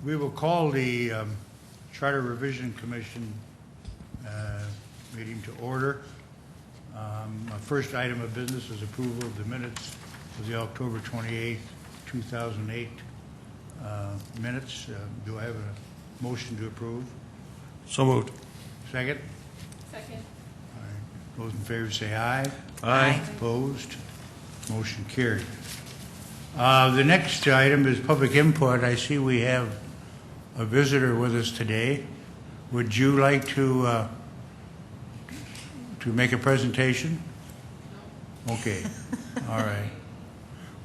We will call the Charter Revision Commission meeting to order. My first item of business is approval of the minutes of the October 28th, 2008 minutes. Do I have a motion to approve? So moved. Second? Second. All right. Those in favor say aye. Aye. Opposed? Motion carried. The next item is public input. I see we have a visitor with us today. Would you like to make a presentation? No. Okay. All right.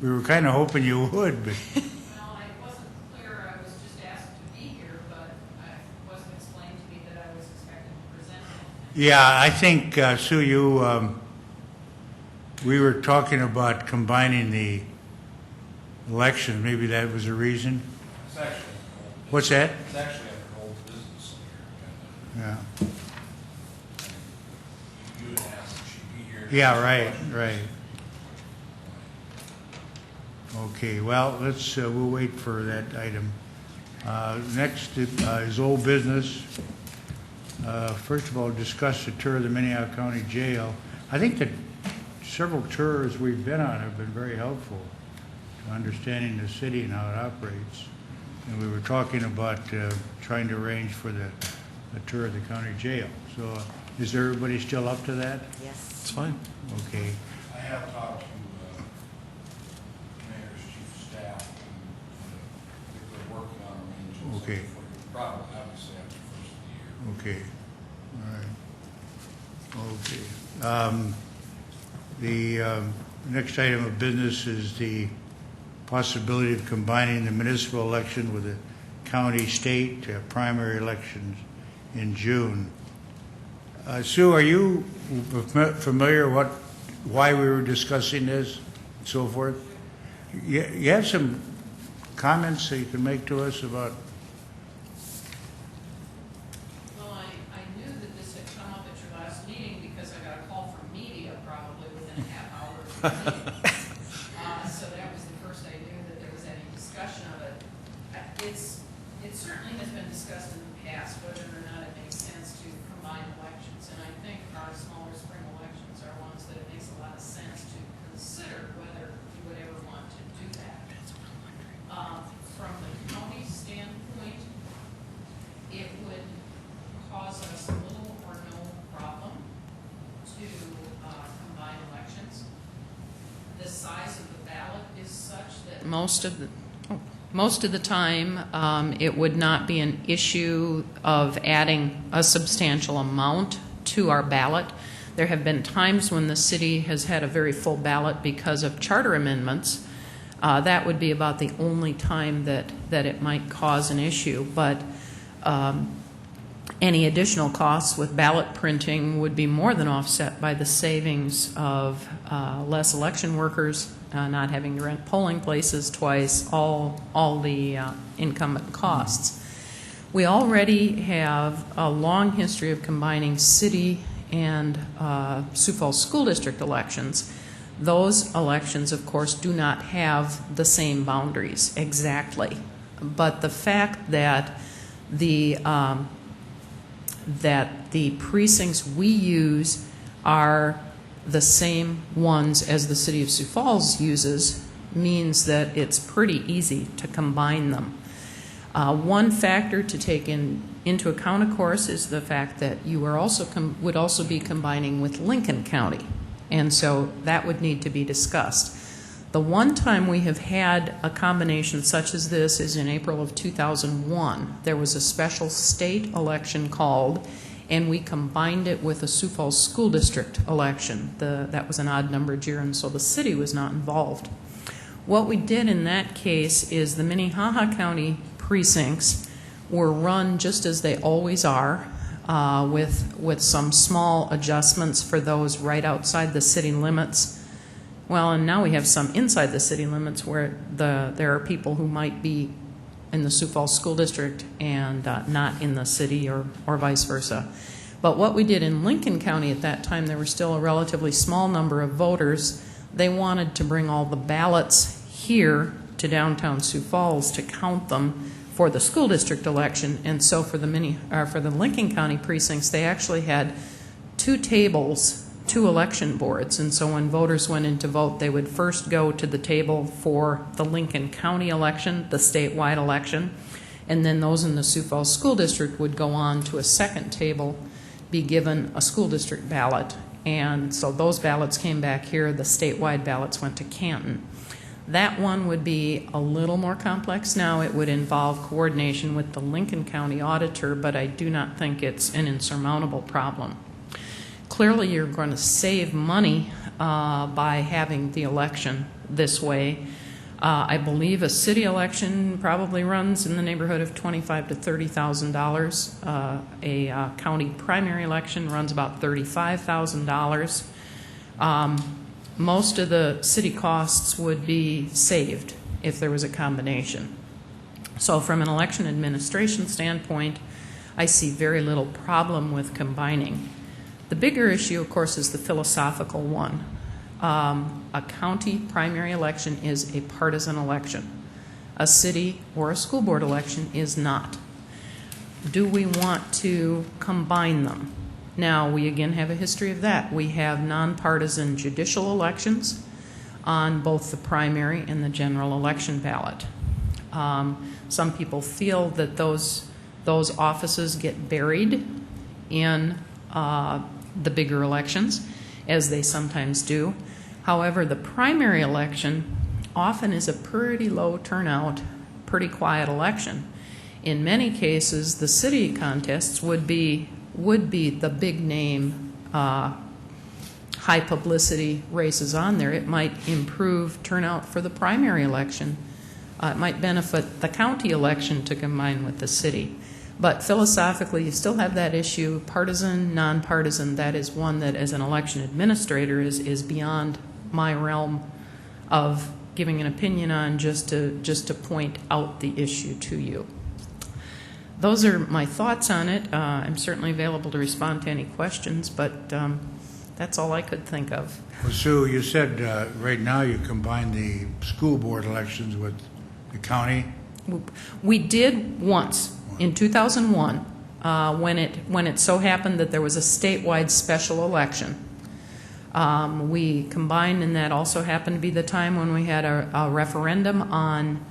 We were kind of hoping you would, but. Well, I wasn't clear. I was just asked to be here, but it wasn't explained to me that I was expected to present it. Yeah, I think, Sue, we were talking about combining the elections. Maybe that was the reason. It's actually What's that? It's actually under old business on your agenda. Yeah. You would ask if she'd be here. Yeah, right. Okay, well, let's, we'll wait for that item. Next is old business. First of all, discuss the tour of the Minnehaha County Jail. I think that several tours we've been on have been very helpful to understanding the city and how it operates. And we were talking about trying to arrange for a tour of the county jail. So is everybody still up to that? Yes. It's fine. Okay. I have talked to the mayor's chief of staff, and they're working on arrangements. Okay. Probably, obviously, after the first of the year. Okay. All right. Okay. The next item of business is the possibility of combining the municipal election with the county state primary elections in June. Sue, are you familiar why we were discussing this and so forth? You have some comments that you can make to us about? Well, I knew that this had come up at your last meeting because I got a call from media probably within a half hour of the meeting. So that was the first I knew that there was any discussion of it. It certainly has been discussed in the past whether or not it makes sense to combine elections. And I think our smaller spring elections are ones that it makes a lot of sense to consider whether you would ever want to do that. From the county standpoint, it would cause us little or no problem to combine elections. The size of the ballot is such that most of the time it would not be an issue of adding a substantial amount to our ballot. There have been times when the city has had a very full ballot because of charter amendments. That would be about the only time that it might cause an issue. But any additional costs with ballot printing would be more than offset by the savings of less election workers, not having to rent polling places twice, all the incumbent costs. We already have a long history of combining city and Sioux Falls School District elections. Those elections, of course, do not have the same boundaries exactly. But the fact that the precincts we use are the same ones as the City of Sioux Falls uses means that it's pretty easy to combine them. One factor to take into account, of course, is the fact that you are also would also be combining with Lincoln County, and so that would need to be discussed. The one time we have had a combination such as this is in April of 2001. There was a special state election called, and we combined it with a Sioux Falls School District election. That was an odd-numbered year, and so the city was not involved. What we did in that case is the Minnehaha County precincts were run just as they always are, with some small adjustments for those right outside the city limits. Well, and now we have some inside the city limits where there are people who might be in the Sioux Falls School District and not in the city, or vice versa. But what we did in Lincoln County at that time, there were still a relatively small number of voters. They wanted to bring all the ballots here to downtown Sioux Falls to count them for the school district election. And so for the Lincoln County precincts, they actually had 2 tables, 2 election boards. And so when voters went in to vote, they would first go to the table for the Lincoln County election, the statewide election, and then those in the Sioux Falls School District would go on to a second table, be given a school district ballot. And so those ballots came back here, the statewide ballots went to Canton. That one would be a little more complex now. It would involve coordination with the Lincoln County auditor, but I do not think it's an insurmountable problem. Clearly, you're going to save money by having the election this way. I believe a city election probably runs in the neighborhood of $25,000 to $30,000. A county primary election runs about $35,000. Most of the city costs would be saved if there was a combination. So from an election administration standpoint, I see very little problem with combining. The bigger issue, of course, is the philosophical one. A county primary election is a partisan election. A city or a school board election is not. Do we want to combine them? Now, we again have a history of that. We have nonpartisan judicial elections on both the primary and the general election ballot. Some people feel that those offices get buried in the bigger elections, as they sometimes do. However, the primary election often is a pretty low turnout, pretty quiet election. In many cases, the city contests would be the big name, high publicity races on there. It might improve turnout for the primary election. It might benefit the county election to combine with the city. But philosophically, you still have that issue, partisan, nonpartisan. That is one that, as an election administrator, is beyond my realm of giving an opinion on, just to point out the issue to you. Those are my thoughts on it. I'm certainly available to respond to any questions, but that's all I could think of. Well, Sue, you said right now you combine the school board elections with the county. We did once in 2001 when it so happened that there was a statewide special election. We combined, and that also happened to be the time when we had a referendum on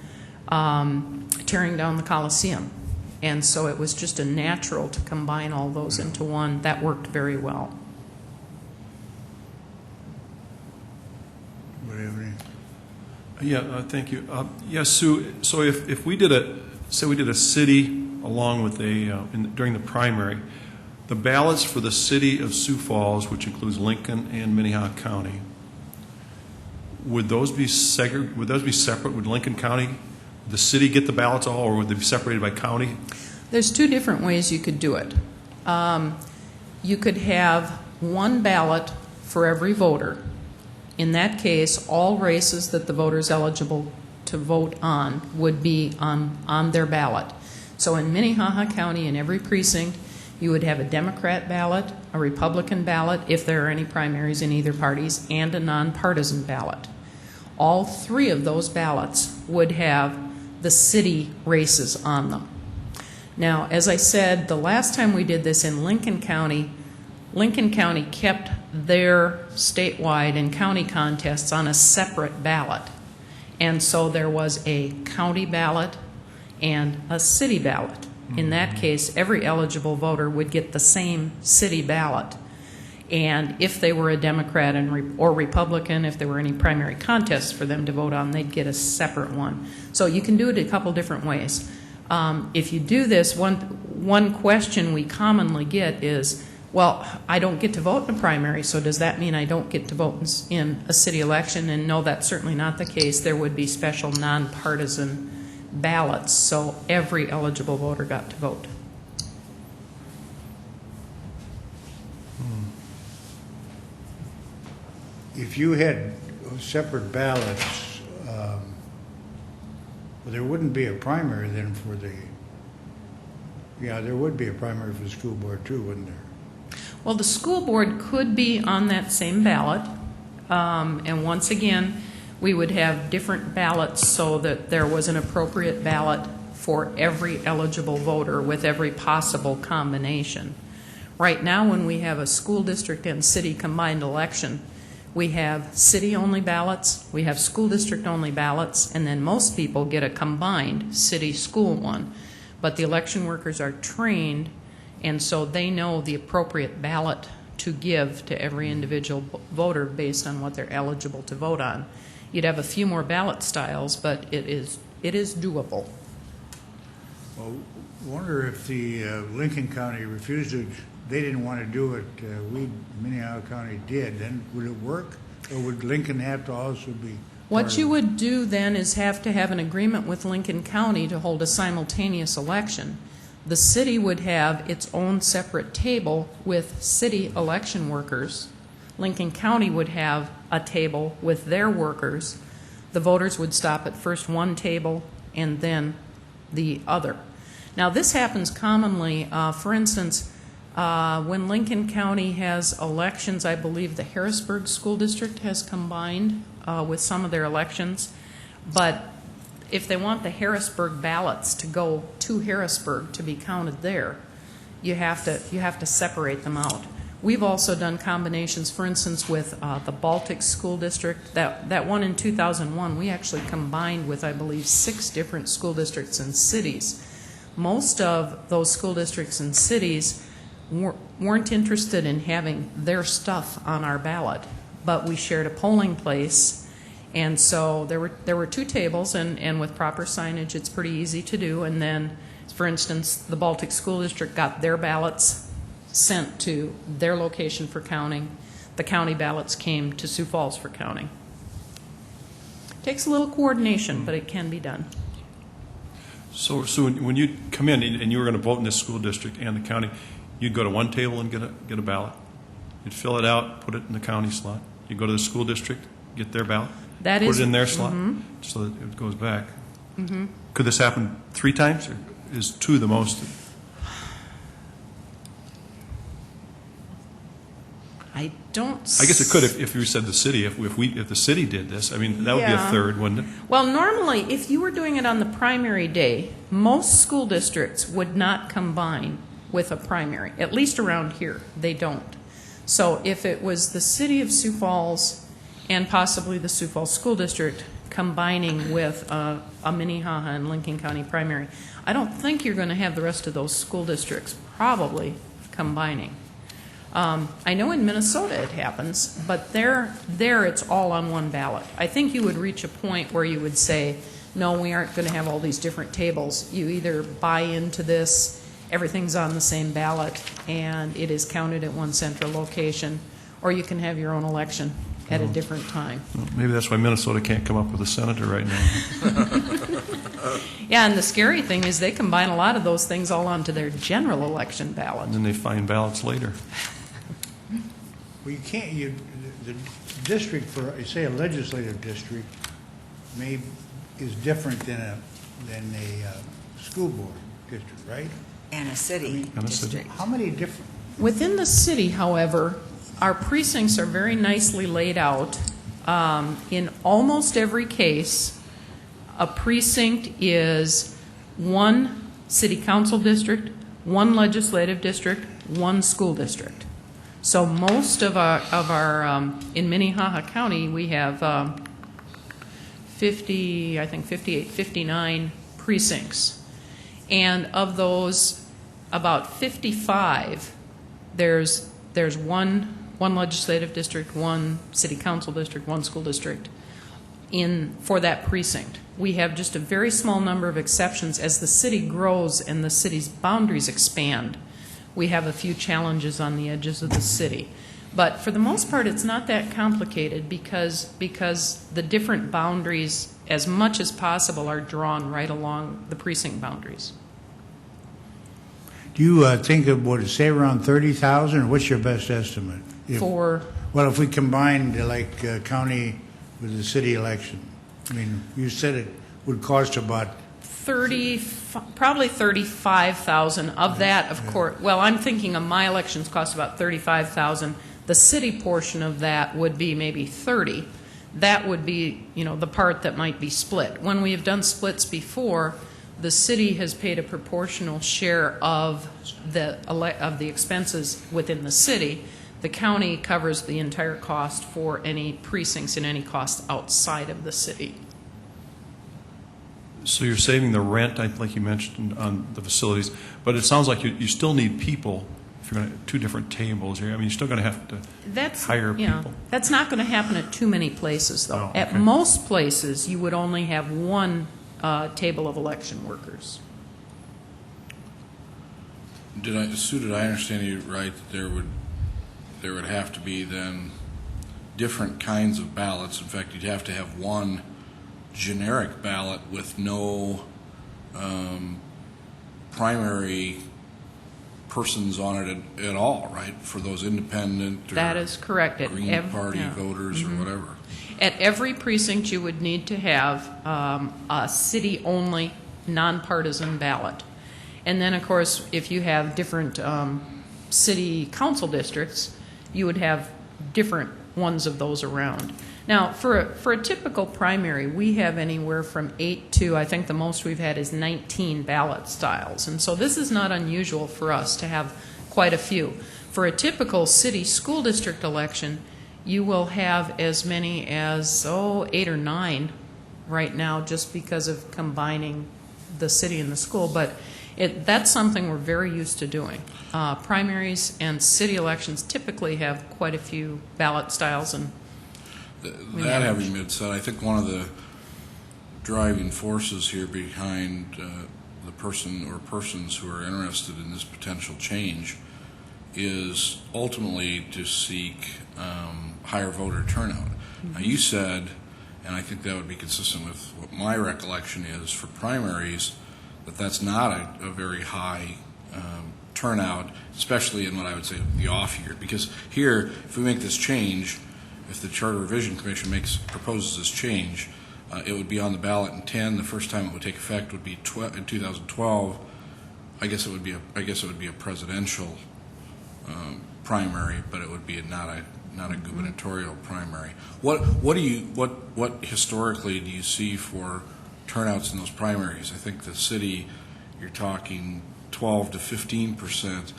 tearing down the Coliseum. And so it was just a natural to combine all those into one. That worked very well. Yeah, thank you. Yes, Sue. So if we did a city along with during the primary, the ballots for the city of Sioux Falls, which includes Lincoln and Minnehaha County, would those be separate? Would Lincoln County, the city, get the ballots all, or would they be separated by county? There's two different ways you could do it. You could have one ballot for every voter. In that case, all races that the voter is eligible to vote on would be on their ballot. So in Minnehaha County, in every precinct, you would have a Democrat ballot, a Republican ballot, if there are any primaries in either parties, and a nonpartisan ballot. All three of those ballots would have the city races on them. Now, as I said, the last time we did this in Lincoln County kept their statewide and county contests on a separate ballot. And so there was a county ballot and a city ballot. In that case, every eligible voter would get the same city ballot. And if they were a Democrat or Republican, if there were any primary contests for them to vote on, they'd get a separate one. So you can do it a couple different ways. If you do this, one question we commonly get is, well, I don't get to vote in a primary, so does that mean I don't get to vote in a city election? And no, that's certainly not the case. There would be special nonpartisan ballots, so every eligible voter got to vote. If you had separate ballots, well, there wouldn't be a primary then for the, yeah, there would be a primary for the school board too, wouldn't there? Well, the school board could be on that same ballot, and once again, We would have different ballots so that there was an appropriate ballot for every eligible voter with every possible combination. Right now, when we have a school district and city combined election, we have city-only ballots, we have school district-only ballots, and then most people get a combined city-school one. But the election workers are trained, and so they know the appropriate ballot to give to every individual voter based on what they're eligible to vote on. You'd have a few more ballot styles, but it is doable. Well, I wonder if the Lincoln County refused to, they didn't want to do it, we, Minnehaha County did, then would it work? Or would Lincoln have to also be? What you would do then is have to have an agreement with Lincoln County to hold a simultaneous election. The city would have its own separate table with city election workers. Lincoln County would have a table with their workers. The voters would stop at first one table and then the other. Now, this happens commonly. For instance, when Lincoln County has elections, I believe the Harrisburg School District has combined with some of their elections. But if they want the Harrisburg ballots to go to Harrisburg to be counted there, you have to separate them out. We've also done combinations, for instance, with the Baltic School District. That one in 2001, we actually combined with, I believe, 6 different school districts and cities. Most of those school districts and cities weren't interested in having their stuff on our ballot, but we shared a polling place, and so there were 2 tables, and with proper signage, it's pretty easy to do. And then, for instance, the Baltic School District got their ballots sent to their location for counting. The county ballots came to Sioux Falls for counting. Takes a little coordination, but it can be done. So when you come in and you were going to vote in this school district and the county, you'd go to one table and get a ballot. You'd fill it out, put it in the county slot. You go to the school district, get their ballot, put it in their slot, so that it goes back. Could this happen 3 times, or is 2 the most? I guess it could if you said the city. If the city did this, I mean, that would be a third, wouldn't it? Well, normally, if you were doing it on the primary day, most school districts would not combine with a primary. At least around here, they don't. So if it was the City of Sioux Falls and possibly the Sioux Falls School District combining with a Minnehaha and Lincoln County primary, I don't think you're going to have the rest of those school districts probably combining. I know in Minnesota it happens, but there it's all on one ballot. I think you would reach a point where you would say, no, we aren't going to have all these different tables. You either buy into this, everything's on the same ballot, and it is counted at one central location, or you can have your own election at a different time. Well, maybe that's why Minnesota can't come up with a senator right now. Yeah, and the scary thing is they combine a lot of those things all onto their general election ballot. And then they find ballots later. Well, you can't, the district for, say, a legislative district is different than a school board district, right? And a city And a city. district. How many different? Within the city, however, our precincts are very nicely laid out. In almost every case, a precinct is one city council district, one legislative district, one school district. So most of our in Minnehaha County, we have 58, 59 precincts. And of those, about 55, there's one legislative district, one city council district, one school district for that precinct. We have just a very small number of exceptions. As the city grows and the city's boundaries expand, we have a few challenges on the edges of the city. But for the most part, it's not that complicated because the different boundaries, as much as possible, are drawn right along the precinct boundaries. Do you think of, what, say around 30,000, or what's your best estimate? Well, if we combined county with the city election, I mean, you said it would cost about probably 35,000 of that, of course. Well, I'm thinking of my elections cost about 35,000. The city portion of that would be maybe 30. that would be, the part that might be split. When we have done splits before, the city has paid a proportional share of the expenses within the city. The county covers the entire cost for any precincts and any cost outside of the city. So you're saving the rent, like you mentioned, on the facilities, but it sounds like you still need people. If you're going to two different tables, you're still going to have to hire people. That's not going to happen at too many places, though. Oh, okay. At most places, you would only have one table of election workers. Sue, did I understand you right, that there would have to be then different kinds of ballots? In fact, you'd have to have one generic ballot with no primary persons on it at all, right? For those independent or That is correct. Green Party voters or whatever. At every precinct, you would need to have a city-only, nonpartisan ballot. And then, of course, if you have different city council districts, you would have different ones of those around. Now, for a typical primary, we have anywhere from 8 to, I think the most we've had is 19 ballot styles. And so this is not unusual for us to have quite a few. For a typical city school district election, you will have as many as, 8 or 9 right now, just because of combining the city and the school. But that's something we're very used to doing. Primaries and city elections typically have quite a few ballot styles, and that having been said, I think one of the driving forces here behind the person or persons who are interested in this potential change is ultimately to seek higher voter turnout. Now, you said, and I think that would be consistent with what my recollection is for primaries, that that's not a very high turnout, especially in what I would say the off year. Because here, if we make this change, if the Charter Revision Commission proposes this change, it would be on the ballot in 10. The first time it would take effect would be in 2012. I guess it would be a presidential primary, but it would be not a gubernatorial primary. What historically do you see for turnouts in those primaries? I think the city, you're talking 12 to 15%.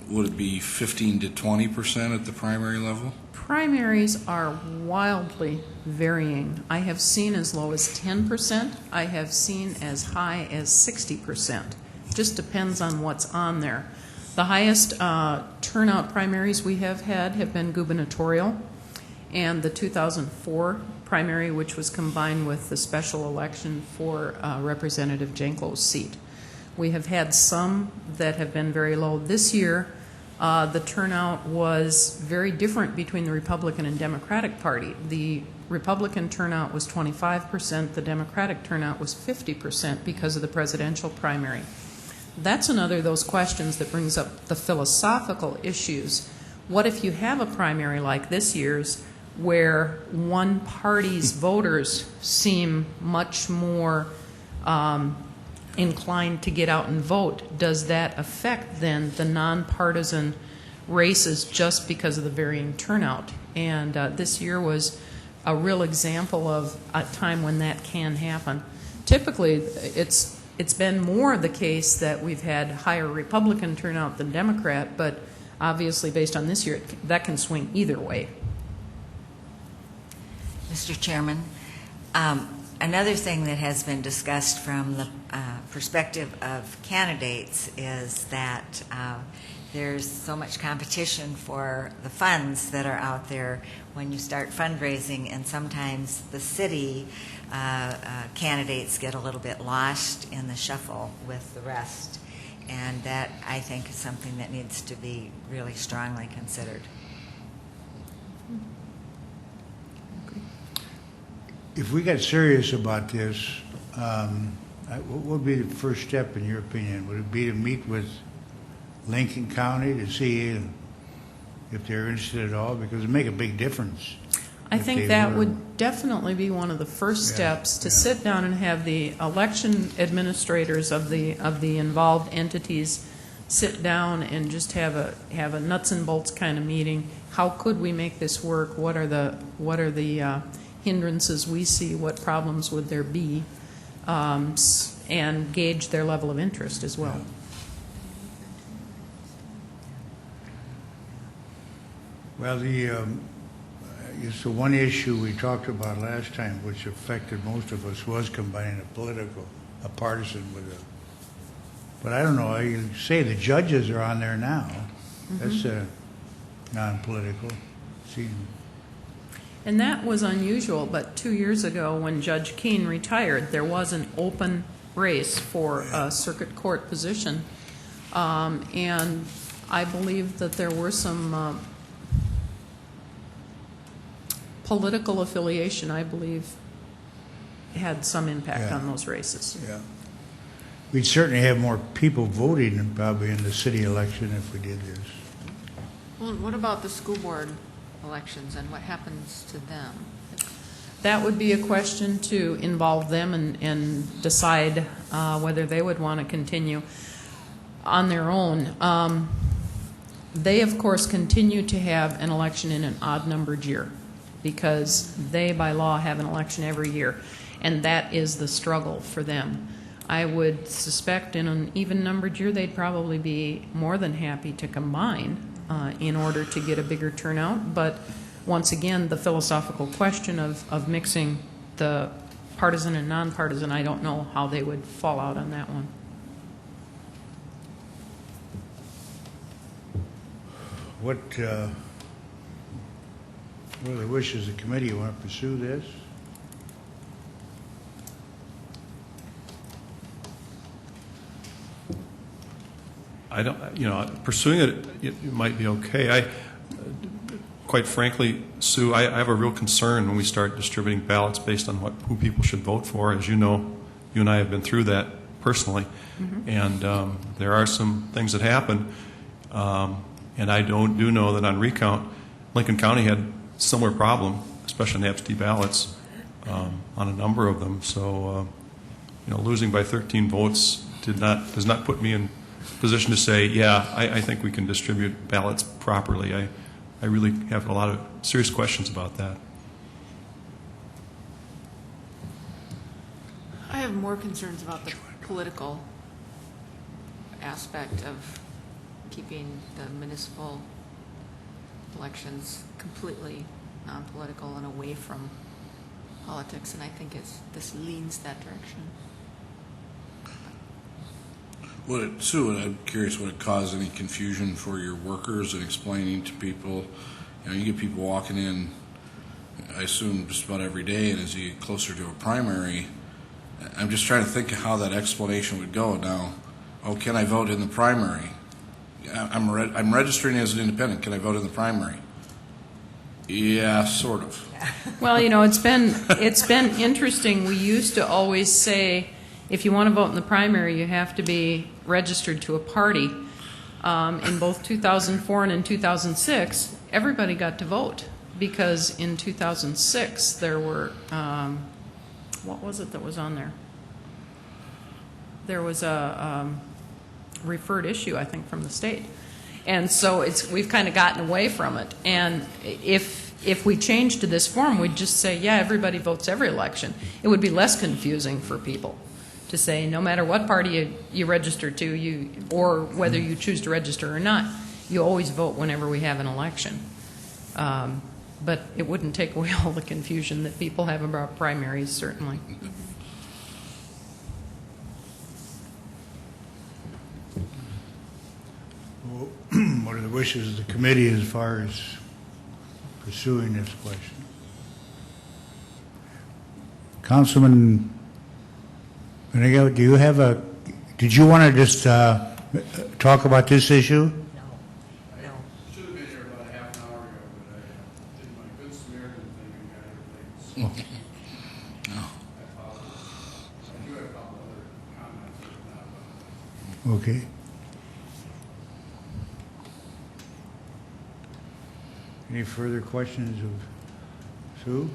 Would it be 15 to 20% at the primary level? primaries are wildly varying. I have seen as low as 10%. I have seen as high as 60%. Just depends on what's on there. The highest turnout primaries we have had have been gubernatorial, and the 2004 primary, which was combined with the special election for Representative Janklo's seat. We have had some that have been very low. This year, the turnout was very different between the Republican and Democratic Party. The Republican turnout was 25%, the Democratic turnout was 50% because of the presidential primary. That's another of those questions that brings up the philosophical issues. What if you have a primary like this year's where one party's voters seem much more inclined to get out and vote? Does that affect then the nonpartisan races just because of the varying turnout? And this year was a real example of a time when that can happen. Typically, it's been more the case that we've had higher Republican turnout than Democrat, but obviously based on this year, that can swing either way. Mr. Chairman, another thing that has been discussed from the perspective of candidates is that there's so much competition for the funds that are out there when you start fundraising, and sometimes the city candidates get a little bit lost in the shuffle with the rest, and that I think is something that needs to be really strongly considered. If we got serious about this, what would be the first step in your opinion? Would it be to meet with Lincoln County to see if they're interested at all? Because it'd make a big difference. I think that would definitely be one of the first steps, to sit down and have the election administrators of the involved entities sit down and just have a nuts and bolts kind of meeting. How could we make this work? What are the hindrances we see, what problems would there be, and gauge their level of interest as well. Well, it's the one issue we talked about last time, which affected most of us, was combining a partisan with a, but I don't know, you say the judges are on there now. That's non-political. See, And that was unusual, but 2 years ago, when Judge Keene retired, there was an open race for a circuit court position. And I believe that there were some political affiliation, I believe, had some impact on those races. yeah. We'd certainly have more people voting than probably in the city election if we did this. Well, what about the school board elections and what happens to them? That would be a question to involve them and decide whether they would want to continue on their own. They, of course, continue to have an election in an odd-numbered year because they, by law, have an election every year, and that is the struggle for them. I would suspect in an even-numbered year they'd probably be more than happy to combine in order to get a bigger turnout, but once again, the philosophical question of mixing the partisan and nonpartisan, I don't know how they would fall out on that one. What are the wishes of the committee? You want to pursue this? I don't, pursuing it might be okay. Quite frankly, Sue, I have a real concern when we start distributing ballots based on who people should vote for. As you know, you and I have been through that personally, and there are some things that happen. And I do know that on recount, Lincoln County had a similar problem, especially on absentee ballots, on a number of them. So, losing by 13 votes does not put me in position to say, yeah, I think we can distribute ballots properly. I really have a lot of serious questions about that. I have more concerns about the political aspect of keeping the municipal elections completely non-political and away from politics, and I think this leans that direction. Sue, I'm curious, would it cause any confusion for your workers in explaining to people? You get people walking in, I assume, just about every day, and as you get closer to a primary, I'm just trying to think of how that explanation would go. Now, can I vote in the primary? I'm registering as an independent. Can I vote in the primary? Yeah, sort of. Well, it's been interesting. We used to always say, if you want to vote in the primary, you have to be registered to a party. In both 2004 and in 2006, everybody got to vote because in 2006 there were, what was it that was on there? There was a referred issue, I think, from the state. And so we've kind of gotten away from it. And if we change to this form, we'd just say, yeah, everybody votes every election. It would be less confusing for people to say no matter what party you register to, or whether you choose to register or not, you always vote whenever we have an election. But it wouldn't take away all the confusion that people have about primaries, certainly. What are the wishes of the committee as far as pursuing this question? Councilman Benega, did you want to just talk about this issue? No. Should have been here about a half an hour ago, but I did my good Samaritan thing and got here late. So I apologize. I do have a couple other comments, but not about that. Okay. Any further questions of Sue?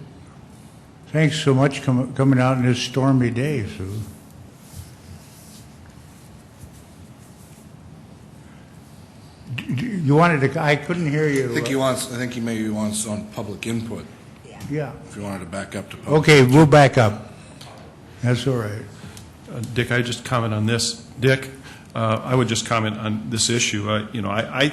Thanks so much coming out on this stormy day, Sue. You wanted to, I couldn't hear you. I think he maybe wants on public input. Yeah. Yeah. if you wanted to back up to public. Okay, we'll back up. That's all right. Dick, I just comment on this. Dick, I would just comment on this issue. I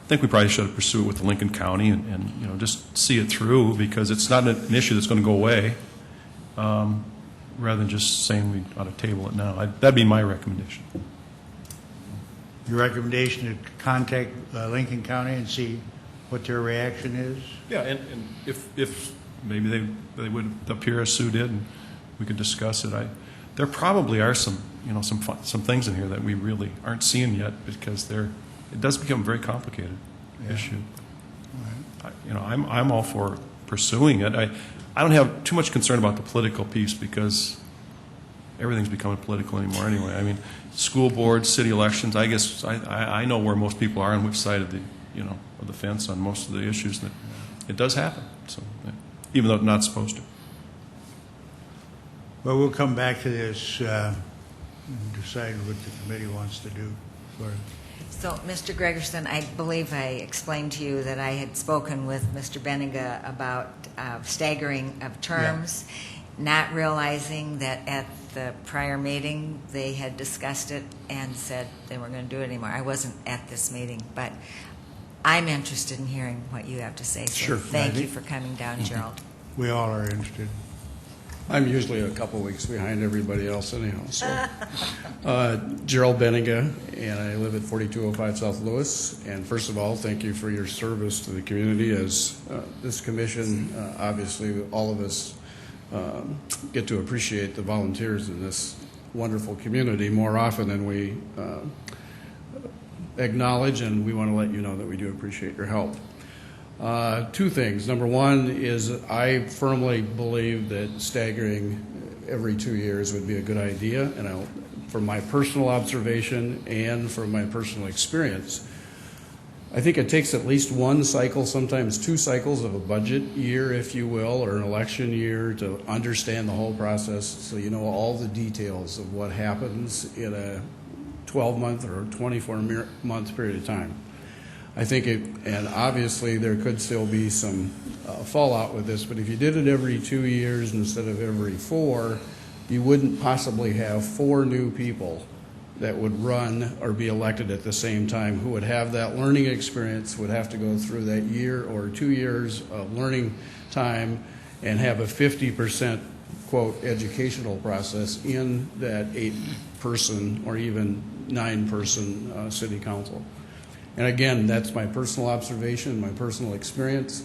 think we probably should pursue it with Lincoln County and just see it through, because it's not an issue that's going to go away, rather than just saying we ought to table it now. That'd be my recommendation. Your recommendation to contact Lincoln County and see what their reaction is? Yeah, and if maybe they would appear as Sue did, and we could discuss it. There probably are some things in here that we really aren't seeing yet, because it does become a very complicated issue. I'm all for pursuing it. I don't have too much concern about the political piece, because everything's becoming political anymore anyway. I mean, school boards, city elections, I guess I know where most people are on which side of the fence on most of the issues. That it does happen, so even though it's not supposed to. Well, we'll come back to this and decide what the committee wants to do. So, Mr. Gregerson, I believe I explained to you that I had spoken with Mr. Benninga about staggering of terms, not realizing that at the prior meeting they had discussed it and said they weren't going to do it anymore. I wasn't at this meeting, but I'm interested in hearing what you have to say. So Sure. thank you for coming down, Gerald. We all are interested. I'm usually a couple weeks behind everybody else anyhow. So, Gerald Benninga, and I live at 4205 South Lewis. And first of all, thank you for your service to the community. As this commission, obviously, all of us get to appreciate the volunteers in this wonderful community more often than we acknowledge, and we want to let you know that we do appreciate your help. Two things. Number one is I firmly believe that staggering every 2 years would be a good idea, and from my personal observation and from my personal experience, I think it takes at least one cycle, sometimes 2 cycles of a budget year, if you will, or an election year to understand the whole process, so you know all the details of what happens in a 12-month or 24-month period of time. I think and obviously there could still be some fallout with this, but if you did it every 2 years instead of every 4, you wouldn't possibly have 4 new people that would run or be elected at the same time who would have that learning experience, would have to go through that year or 2 years of learning time and have a 50%, quote, educational process in that 8-person or even 9-person city council. And again, that's my personal observation, my personal experience.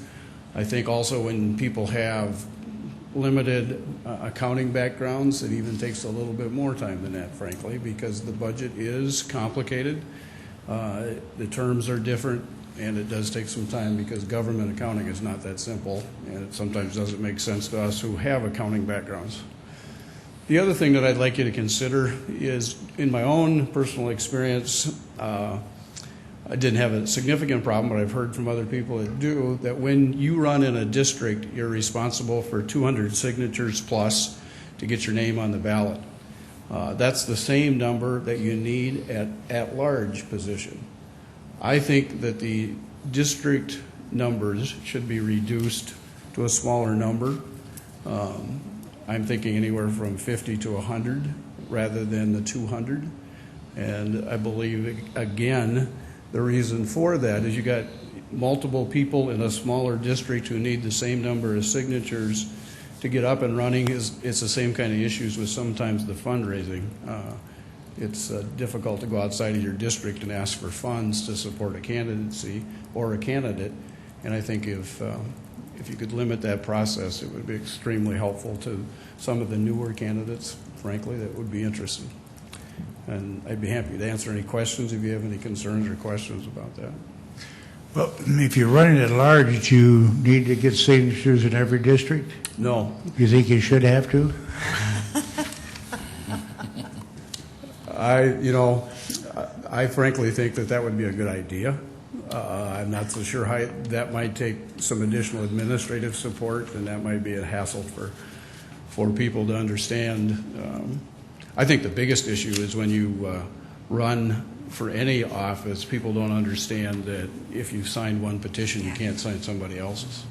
I think also when people have limited accounting backgrounds, it even takes a little bit more time than that, frankly, because the budget is complicated. The terms are different, and it does take some time because government accounting is not that simple, and it sometimes doesn't make sense to us who have accounting backgrounds. The other thing that I'd like you to consider is, in my own personal experience, I didn't have a significant problem, but I've heard from other people that do, that when you run in a district, you're responsible for 200 signatures plus to get your name on the ballot. That's the same number that you need at large position. I think that the district numbers should be reduced to a smaller number. I'm thinking anywhere from 50 to 100 rather than the 200. And I believe, again, the reason for that is you got multiple people in a smaller district who need the same number of signatures to get up and running. It's the same kind of issues with sometimes the fundraising. It's difficult to go outside of your district and ask for funds to support a candidacy or a candidate. And I think if you could limit that process, it would be extremely helpful to some of the newer candidates, frankly, that would be interested. And I'd be happy to answer any questions if you have any concerns or questions about that. Well, if you're running at large, do you need to get signatures in every district? No. You think you should have to? I frankly think that would be a good idea. I'm not so sure how that might take some additional administrative support, and that might be a hassle for people to understand. I think the biggest issue is when you run for any office, people don't understand that if you signed one petition, you can't sign somebody else's.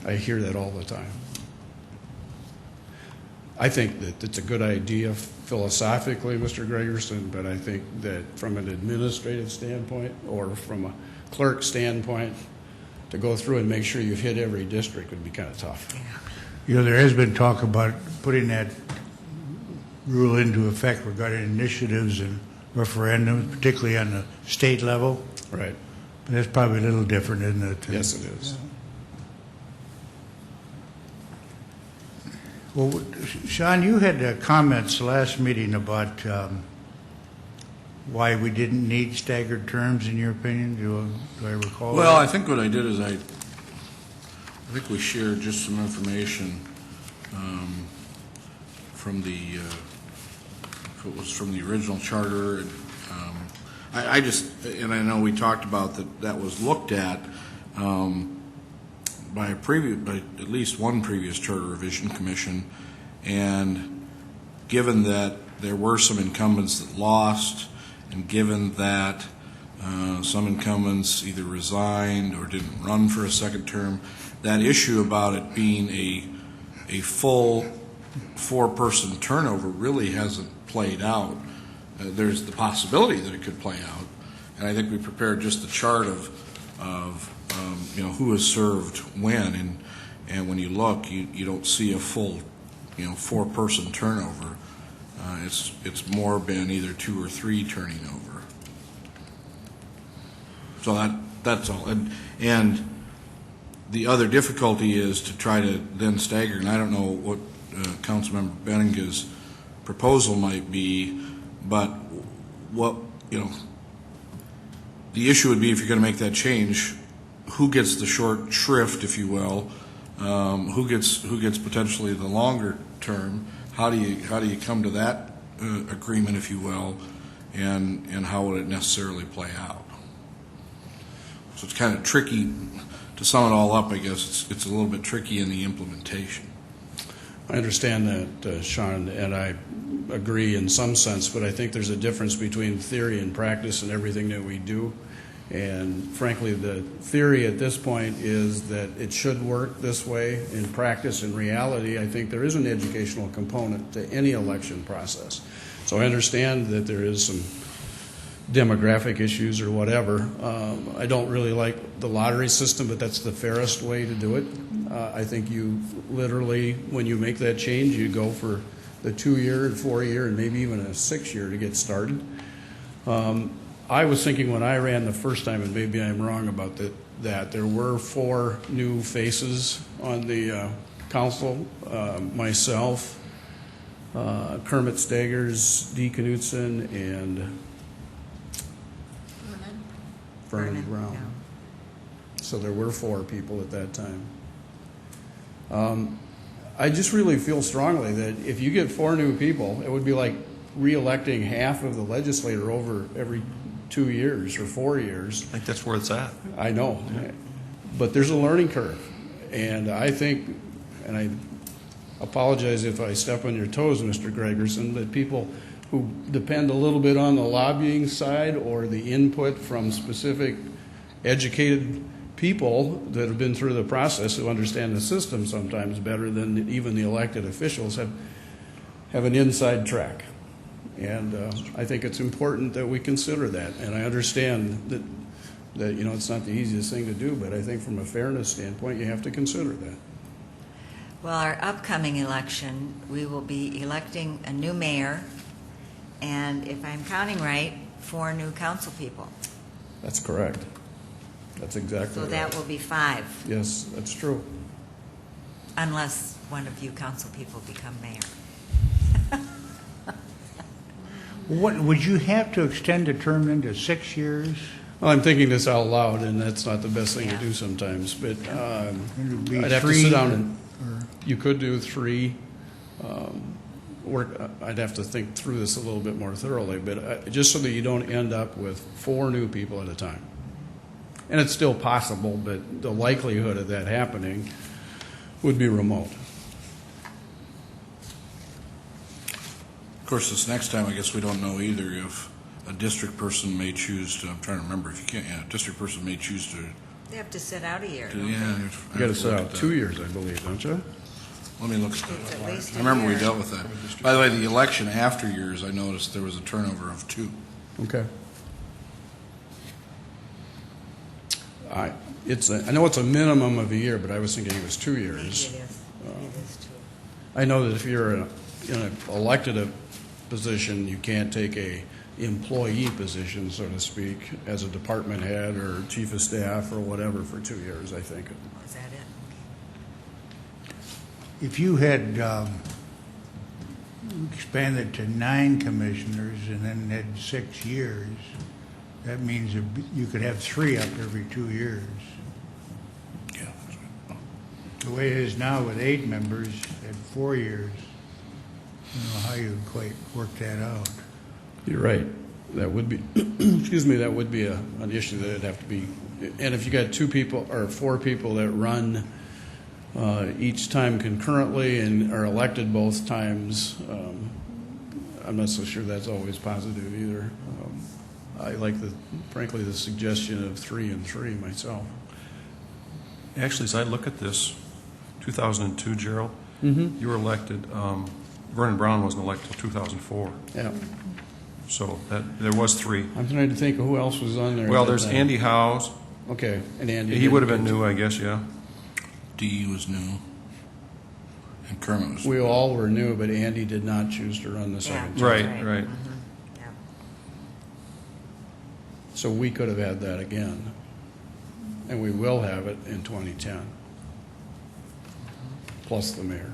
I hear that all the time. I think that it's a good idea philosophically, Mr. Gregerson, but I think that from an administrative standpoint or from a clerk standpoint, to go through and make sure you've hit every district would be kind of tough. You know, there has been talk about putting that rule into effect regarding initiatives and referendums, particularly on the state level. Right. But that's probably a little different, isn't it? Yes, it is. Well, Sean, you had comments last meeting about why we didn't need staggered terms, in your opinion. Do I recall Well, that? I think what I did is I think we shared just some information from the, if it was from the original charter. And, I just, and I know we talked about that was looked at by at least one previous charter revision commission, and given that there were some incumbents that lost, and given that some incumbents either resigned or didn't run for a second term, that issue about it being a full four-person turnover really hasn't played out. There's the possibility that it could play out, and I think we prepared just a chart of who has served when, and when you look, you don't see a full four-person turnover. It's more been either two or three turning over. So that's all. And the other difficulty is to try to then stagger, and I don't know what Councilmember Benninga's proposal might be, but what the issue would be if you're going to make that change, who gets the short shrift, if you will, who gets potentially the longer term, how do you come to that agreement, if you will, and how would it necessarily play out? So it's kind of tricky to sum it all up. I guess it's a little bit tricky in the implementation. I understand that, Sean, and I agree in some sense, but I think there's a difference between theory and practice in everything that we do. And frankly, the theory at this point is that it should work this way. In practice, in reality, I think there is an educational component to any election process. So I understand that there is some demographic issues or whatever. I don't really like the lottery system, but that's the fairest way to do it. I think you literally, when you make that change, you go for the 2-year and 4-year and maybe even a 6-year to get started. I was thinking when I ran the first time, and maybe I'm wrong about that there were 4 new faces on the council, myself, Kermit Staggers, Dee Knutson, and Vernon Brown. Yeah. So there were 4 people at that time. I just really feel strongly that if you get 4 new people, it would be like re-electing half of the legislature over every 2 years or 4 years. I think that's where it's at. I know, but there's a learning curve, and I think, and I apologize if I step on your toes, Mr. Gregerson, that people who depend a little bit on the lobbying side or the input from specific educated people that have been through the process, who understand the system sometimes better than even the elected officials, have an inside track. And I think it's important that we consider that. And I understand that it's not the easiest thing to do, but I think from a fairness standpoint, you have to consider that. Well, our upcoming election, we will be electing a new mayor, and if I'm counting right, 4 new council people. That's correct. That's exactly So right. that will be 5, Yes, that's true. unless one of you council people become mayor. What, would you have to extend the term into 6 years? Well, I'm thinking this out loud, and that's not the best thing Yeah. to do sometimes, but It'd be I'd have to 3, sit down and, you could do 3. I'd have to think through this a little bit more thoroughly, but just so that you don't end up with 4 new people at a time. And it's still possible, but the likelihood of that happening would be remote. Of course, this next time, I guess we don't know either if a district person may choose to, I'm trying to remember if you can't, a district person may choose to They have to sit out a year. Yeah. don't they? You got to sit out 2 years, I believe, don't you? Let me look at It's at least that. a I remember we year. dealt with that. By the way, the election after years, I noticed there was a turnover of 2. Okay. I know it's a minimum of a year, but I was thinking it was 2 Maybe years. it is. It is too. I know that if you're in an elected position, you can't take a employee position, so to speak, as a department head or chief of staff or whatever for 2 years, I think. Is that it? If you had expanded to 9 commissioners and then had 6 years, that means you could have 3 up every 2 years. Yeah. The way it is now with 8 members at 4 years, I don't know how you would quite work that out. You're right. That would be, excuse me, that would be an issue that would have to be, and if you got 2 people or 4 people that run each time concurrently and are elected both times, I'm not so sure that's always positive either. I like, frankly, the suggestion of 3 and 3 myself. Actually, as I look at this, 2002, Gerald, Mm-hmm. you were elected, Vernon Brown wasn't elected till 2004. Yeah. So there was 3. I'm trying to think of who else was on there. Well, at that there's time. Andy Howes. Okay, and Andy. He would have did been get- new, I guess, yeah. D was new. And Kermit was. We all were new, but Andy did not choose to run the second Yeah. term. Right. Mhm. Yeah. So we could have had that again. And we will have it in 2010. Plus the mayor.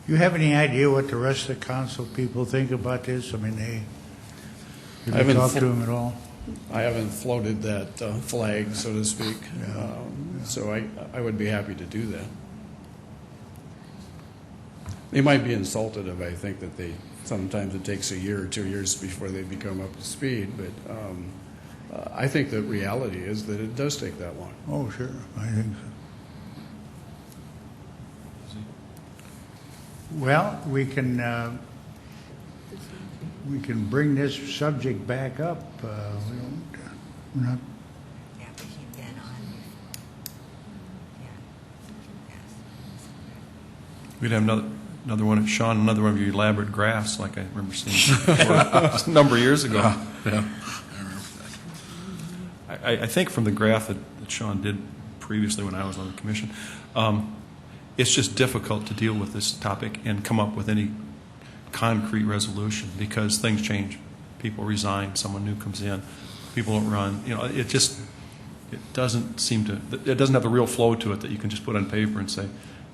You have any idea what the rest of the council people think about this? I mean, have you haven't talked fo- to them at all? I haven't floated that flag, so to speak. So I would be happy to do that. They might be insulted if I think that sometimes it takes a year or 2 years before they become up to speed, but I think the reality is that it does take that long. Oh, sure, I think so. Well, we can bring this subject back up. We're not, Yeah, but he'd been on. Yeah. Yes. We'd have another one of Sean, another one of your elaborate graphs like I remember seeing just a number of years ago. Yeah, I remember that. I think from the graph that Sean did previously when I was on the commission, it's just difficult to deal with this topic and come up with any concrete resolution because things change. People resign, someone new comes in, people don't run. You know, it doesn't have the real flow to it that you can just put on paper and say,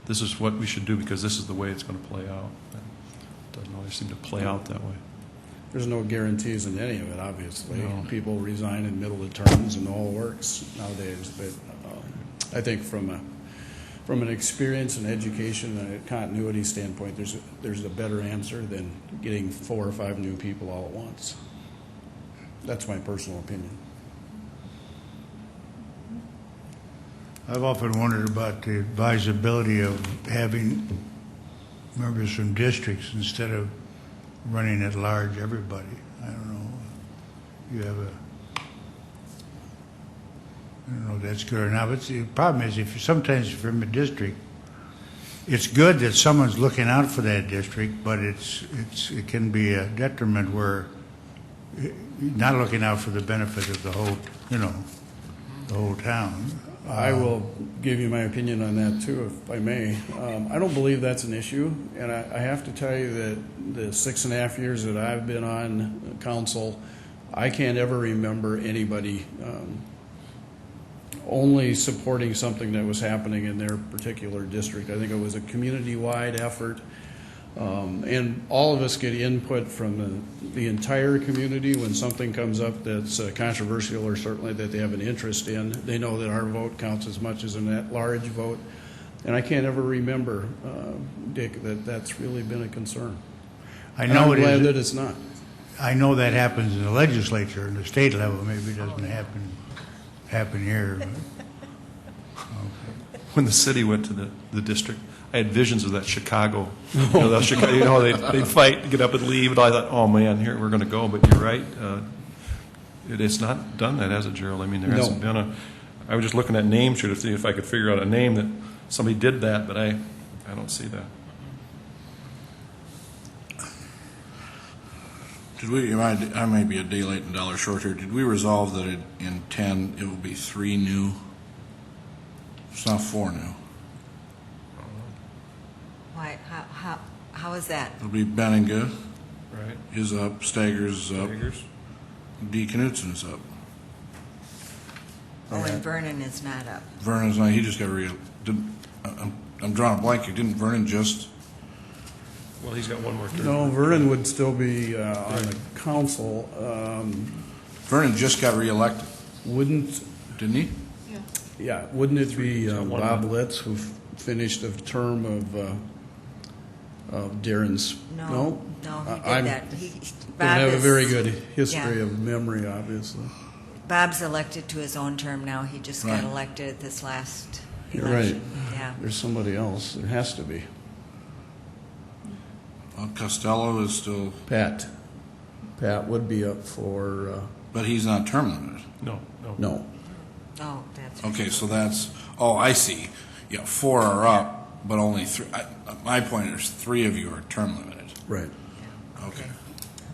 this is what we should do because this is the way it's going to play out. It doesn't always seem to play out that way. There's no guarantees in any of it, obviously. No. People resign in middle of terms and all works nowadays. But I think from an experience and education and a continuity standpoint, there's a better answer than getting 4 or 5 new people all at once. That's my personal opinion. I've often wondered about the advisability of having members from districts instead of running at large everybody. I don't know. You have I don't know if that's good or not, but the problem is sometimes from a district, it's good that someone's looking out for that district, but it can be a detriment where you're not looking out for the benefit of the whole, the whole town. I will give you my opinion on that too, if I may. I don't believe that's an issue, and I have to tell you that the 6.5 years that I've been on council, I can't ever remember anybody only supporting something that was happening in their particular district. I think it was a community-wide effort, and all of us get input from the entire community when something comes up that's controversial or certainly that they have an interest in. They know that our vote counts as much as an at-large vote, and I can't ever remember, Dick, that's really been a concern. I And know I'm it glad is. that it's not. I know that happens in the legislature, in the state level. Maybe it doesn't happen here. When the city went to the district, I had visions of that Chicago, they'd fight, get up and leave, and I thought, oh man, here we're going to go. But you're right, it's not done that, has it, Gerald? I mean, there hasn't been I was just looking at names here to see if I could figure out a name that somebody did that, but I don't see that. Did we, I may be a day late and a dollar short here, did we resolve that in 10, it will be 3 new? It's not 4 new. Why, how is that? It'll be Benninga Right. is up, Staggers is up, Tigers? D. Knutson is up. Oh, and Vernon is not up. Vernon's not, he just got I'm drawing a blank, didn't Vernon just, Well, he's got one more term. No, Vernon would still be on the council. Vernon just got reelected, Wouldn't, didn't he? yeah, wouldn't it be He's got one Bob left. Litz who finished a term of Darren's? No, he I'm- did that. Don't have a Bob very is- good history yeah. of memory, obviously. Bob's elected to his own term now. He just got Right. elected at this last You're right. election. Yeah. There's somebody else. There has to be. Costello is still, Pat. Pat would be up for, but he's not term limited. No. no. Oh, that's Okay, so that's, oh, I see. Yeah, 4 are up, but only 3. My point is 3 of you are term limited. Right. Okay.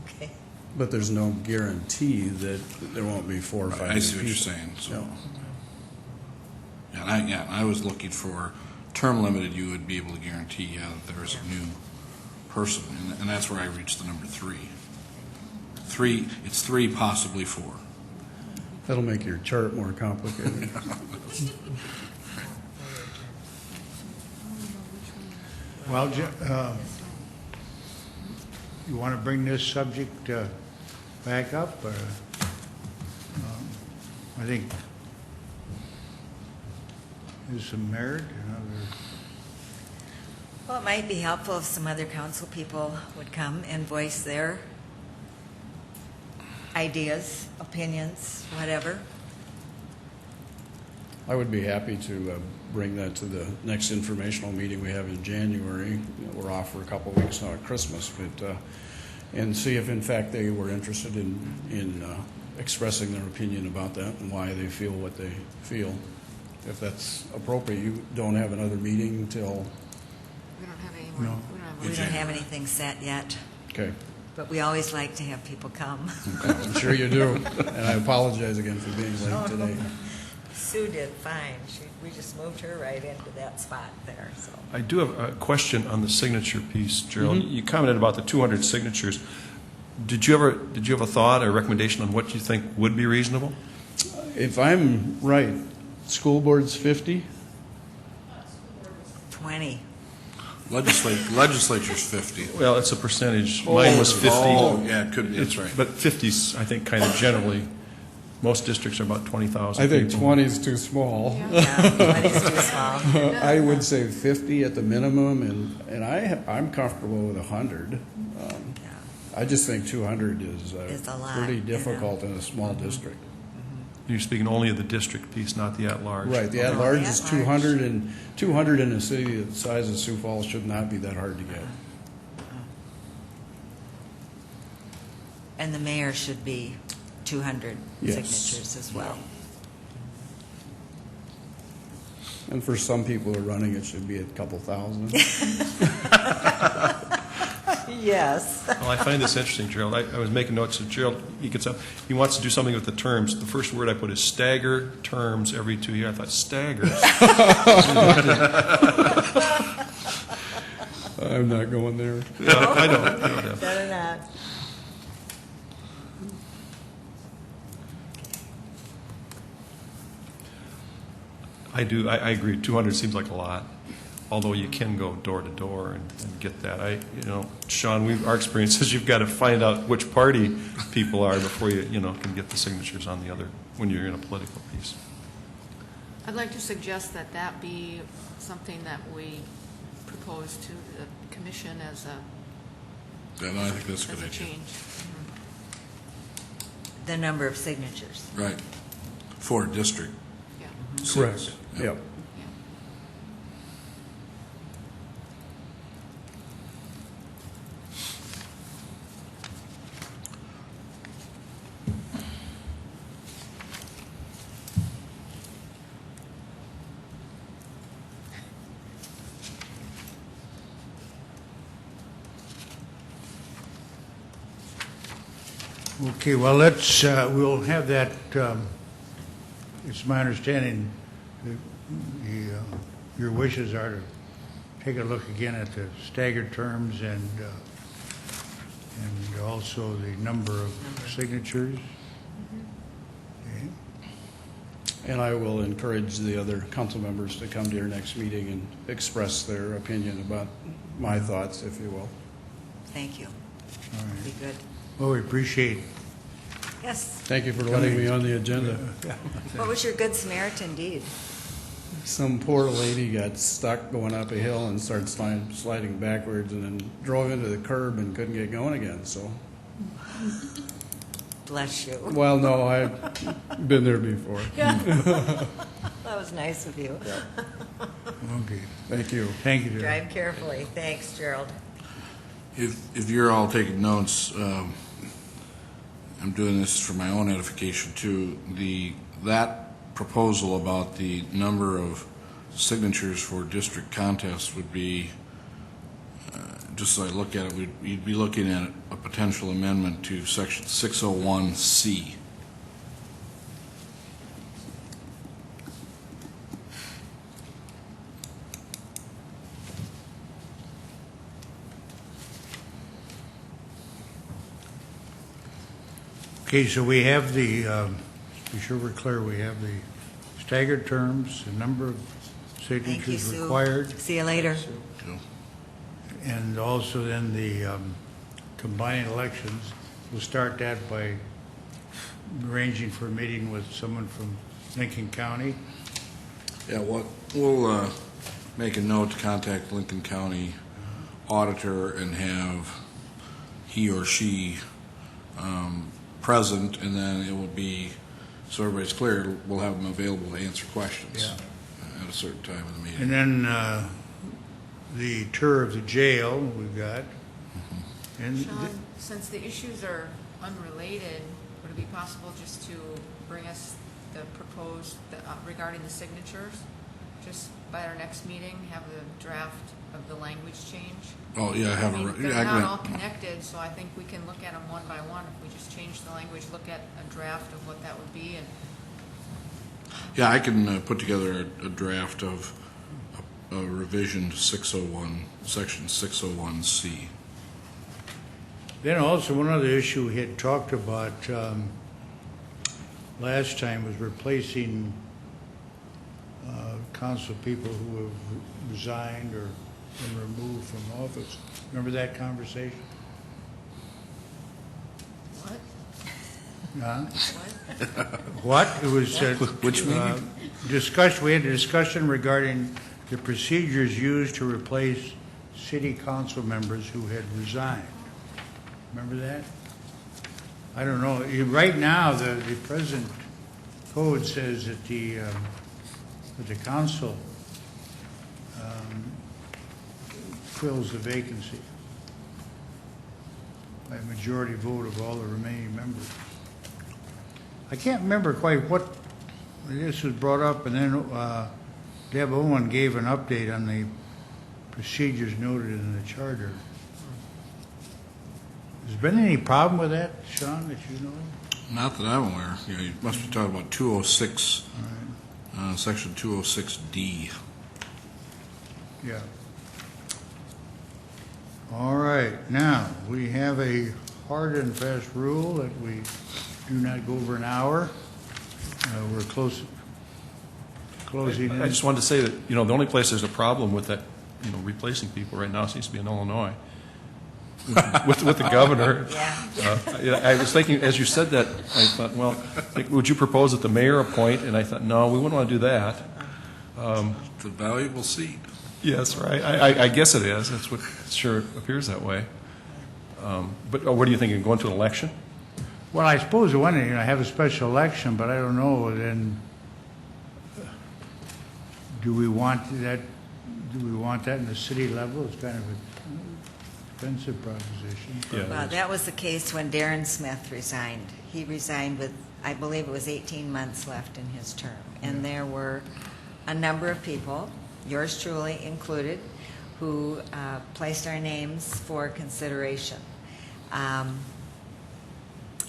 okay. But there's no guarantee that there won't be 4 or 5 I see what people. you're saying, so. No. Yeah, I was looking for term limited, you would be able to guarantee, that there is a new person, and that's where I reached the number 3. It's 3, possibly 4. That'll make your chart more complicated. Well, you want to bring this subject back up? Or, I think there's some merit. Well, it might be helpful if some other council people would come and voice their ideas, opinions, whatever. I would be happy to bring that to the next informational meeting we have in January. You know, we're off for a couple of weeks now at Christmas, but and see if in fact they were interested in expressing their opinion about that and why they feel what they feel. If that's appropriate, you don't have another meeting till, We don't have any more. No. We don't have anything set yet, okay. but we always like to have people come. I'm sure you do. And I apologize again for being late today. Sue did fine. We just moved her right into that spot there, so. I do have a question on the signature piece, Gerald. Mm-hmm. You commented about the 200 signatures. Did you have a thought or recommendation on what you think would be reasonable? If I'm right, school board's 50? 20. Legislature's 50. Well, it's a percentage. Mine was 50. Oh, yeah, it could be, that's right. But 50's, I think, kind of generally, most districts are about 20,000 I think people. 20 is too small. Yeah, 20 is too small. I would say 50 at the minimum, and I'm comfortable with 100. I just think 200 is It's a lot, pretty you know. difficult in a small district. You're speaking only of the district piece, not the at-large. Right, the No, at-large the is at-large. 200, and 200 in a city the size of Sioux Falls should not be that hard to get. And the mayor should be 200 Yes. signatures as well. And for some people who are running, it should be a couple thousand. Yes. Well, I find this interesting, Gerald. I was making notes of Gerald. He wants to do something with the terms. The first word I put is stagger terms every 2 years. I thought, staggers? I'm not going there. Yeah, I don't. Better not. I do. I agree. 200 seems like a lot, although you can go door to door and get that. Sean, our experience is you've got to find out which party people are before you can get the signatures on the other when you're in a political piece. I'd like to suggest that be something that we propose to the commission as a, Yeah, no, I think that's a as good a idea. change. The number of signatures. Right. For a district. Yeah, Correct. Yep. yeah. Okay, well, let's, we'll have that, it's my understanding, your wishes are to take a look again at the staggered terms and also the number of signatures. Okay. And I will encourage the other council members to come to your next meeting and express their opinion about my thoughts, if you will. Thank you. All right. Be good. Well, we appreciate. Yes. Thank you for letting me on the agenda. What was your Good Samaritan deed? Some poor lady got stuck going up a hill and started sliding backwards and then drove into the curb and couldn't get going again, so. Bless you. Well, no, I've been there before. Yeah. That was nice of you. Okay. Thank you. Thank you, Jerry. Drive carefully. Thanks, Gerald. If you're all taking notes, I'm doing this for my own edification too. That proposal about the number of signatures for district contests would be, just so I look at it, you'd be looking at a potential amendment to section 601C. Okay, so we have the, to be sure we're clear, we have the staggered terms, the number of Thank you, signatures Sue. required, See you later. and also then the combined elections. We'll start that by arranging for a meeting with someone from Lincoln County. Yeah, we'll make a note to contact Lincoln County auditor and have he or she present, and then it will be, so everybody's clear, we'll have them available to answer questions at a certain time of the meeting. And then the tour of the jail we've got. And Sean, since the issues are unrelated, would it be possible just to bring us the proposed, regarding the signatures? Just by our next meeting, have the draft of the language change? Oh, yeah, I mean, they're not all connected, so I think we can look at them one by one. If we just change the language, look at a draft of what that would be, and yeah, I can put together a draft of a revision to 601, section 601C. then also one other issue we had talked about last time was replacing council people who have resigned or been removed from office. Remember that conversation? what? Huh? What? What? It was Which meeting? discussion. We had a discussion regarding the procedures used to replace city council members who had resigned. Remember that? I don't know. Right now, the present code says that the council fills the vacancy by a majority vote of all the remaining members. I can't remember quite what, this was brought up, and then Deb Owen gave an update on the procedures noted in the charter. Has there been any problem with that, Sean, that you know of? Not that I'm aware. Yeah, you must be talking about 206, All right. section 206D. Yeah. All right, now, we have a hard and fast rule that we do not go over an hour. We're closing in. I just wanted to say that, you know, the only place there's a problem with that, you know, replacing people right now seems to be in Illinois. With the governor. Yeah. I was thinking, as you said that, I thought, well, would you propose that the mayor appoint? And I thought, no, we wouldn't want to do that. It's a valuable seat. Yes, right. I guess it is. That's what sure appears that way. But what do you think? Going to an election? Well, I suppose one, have a special election, but I don't know, then, do we want that in the city level? It's kind of an expensive proposition. Yeah. Well, that was the case when Darren Smith resigned. He resigned with, I believe it was 18 months left in his term. And there were a number of people, yours truly included, who placed our names for consideration.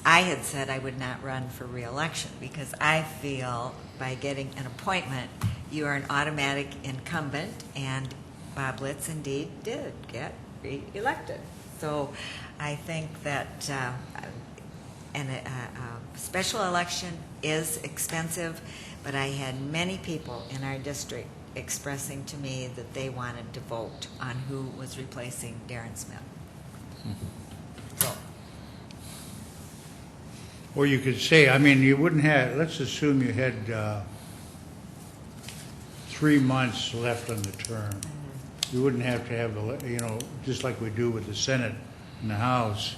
I had said I would not run for reelection because I feel by getting an appointment, you are an automatic incumbent, and Bob Litz indeed did get reelected. So I think that a special election is expensive, but I had many people in our district expressing to me that they wanted to vote on who was replacing Darren Smith. So, Or you could say, I mean, you wouldn't have, let's assume you had 3 months left on the term. You wouldn't have to have, just like we do with the Senate and the House.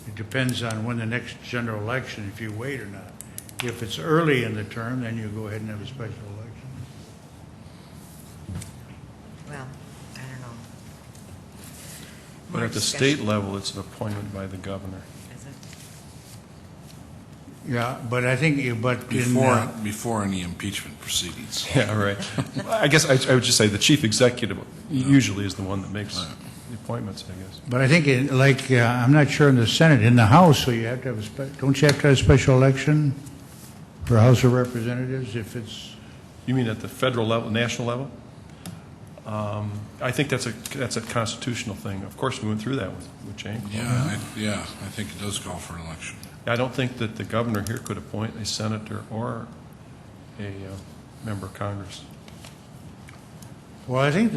It depends on when the next general election, if you wait or not. If it's early in the term, then you go ahead and have a special election. well, I don't know. But More at the discussion. state level, it's an appointment by the governor. Is it? Yeah, but I think, Before any impeachment proceedings. Yeah, right. I guess I would just say the chief executive usually is the one that makes the appointments, I guess. but I think, I'm not sure in the Senate, in the House, so you have to have don't you have to have a special election for House of Representatives if it's, You mean at the federal level, national level? I think that's a constitutional thing. Of course, we went through that with Jane. I think it does call for an election. I don't think that the governor here could appoint a senator or a member of Congress. well, I think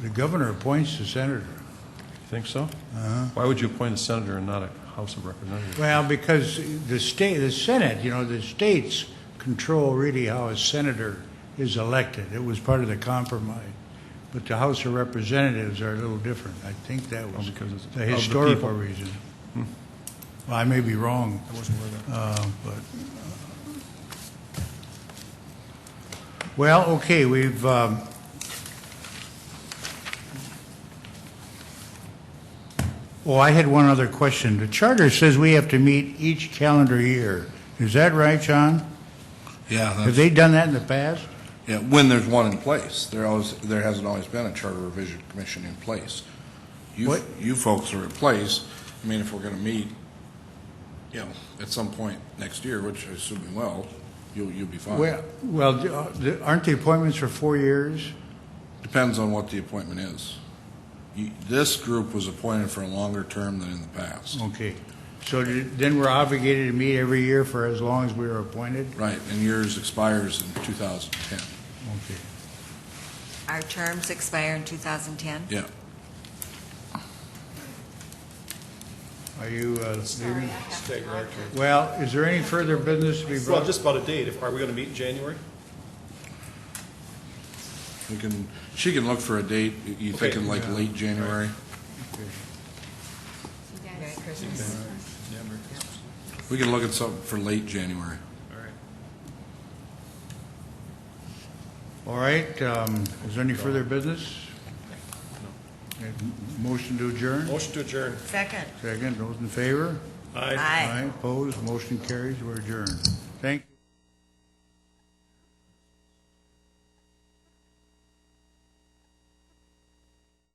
the governor appoints the senator. You think so? Why would you appoint a senator and not a House of Representatives? Well, because the Senate, the states control really how a senator is elected. It was part of the compromise. But the House of Representatives are a little different. I think that was because it's the of the historical people. reason. Well, I may be wrong. I wasn't aware of that. But well, okay, we've I had one other question. The charter says we have to meet each calendar year. Is that right, John? Yeah, Have they done that in the past? yeah, when there's one in place. There hasn't always been a charter revision commission in place. What? You folks are in place. I mean, if we're going to meet, at some point next year, which I assume we will, you'll be fine. Well, aren't the appointments for 4 years? Depends on what the appointment is. This group was appointed for a longer term than in the past. Okay. So then we're obligated to meet every year for as long as we were appointed? Right, and yours expires in 2010. Okay. Our terms expire in 2010? Yeah. Are you leaving? Well, is there any further business to be Well, brought? just about a date. Are we going to meet in January? She can look for a date, you Okay. thinking like late January? Merry Christmas. We can look at something for late January. All right, is there any further business? Motion to adjourn? Motion to adjourn. Second. Second, those in favor? Aye. Aye. Opposed, motion carries, we're adjourned. Thank you.